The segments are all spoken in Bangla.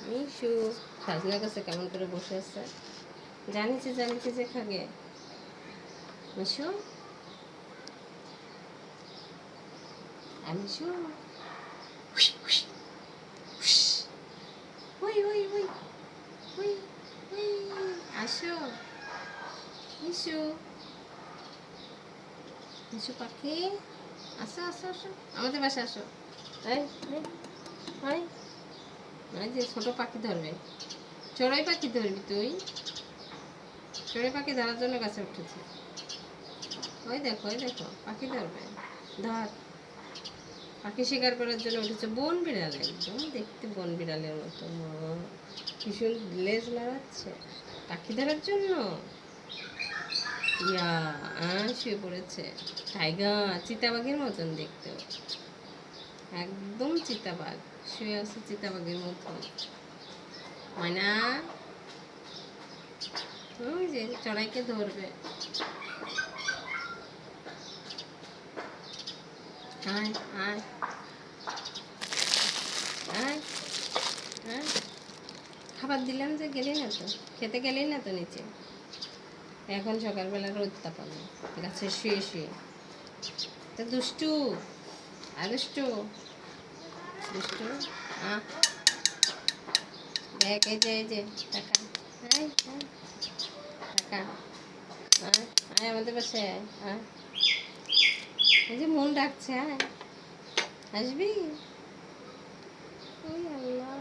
মিশু সাজনা গাছে কেমন করে বসে আছে, জানিছে যে খাগে। মিশু মিশু ওই ওই ওই ওই ওই আসো মিশু, মিশু পাখি আসো আসো আসো আমাদের বাসায় আসো। এই এই এই যে ছোট পাখি ধরবে, চড়াই পাখি ধরবি তুই, চড়াই পাখি ধরার জন্য গাছে উঠেছে। ওই দেখো পাখি ধরবে, ধর। পাখি শিকার করার জন্য উঠেছে। বন বিড়াল, একদম দেখতে বন বিড়ালের মতো, ভীষণ লেজ নাড়াচ্ছে পাখি ধরার জন্য। ইয়া শুয়ে পড়েছে। টাইগার, চিতাবাঘের মতন দেখতে, একদম চিতাবাঘ শুয়ে আছে চিতাবাঘের মতন। ময়না ওই যে চড়াইকে ধরবে। আয় আয় আয় আয়, খাবার দিলাম যে গেলি না তো, খেতে গেলি না তো নিচে। এখন সকালবেলা রোদ তাপানো গাছে শুয়ে শুয়ে, তো দুষ্টু দুষ্টু দুষ্টু। দেখ এই যে টাকা, আয় আয় টাকা, আয় আয় আমাদের পাশে আয় আয়। এই যে মন ডাকছে, আয় আসবি। ওই আল্লাহ,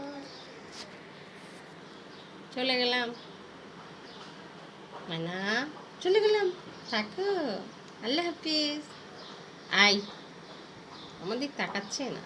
চলে গেলাম মানা, চলে গেলাম, থাকো, আল্লাহ হাফিজ। আই আমার দিক তাকাচ্ছে না।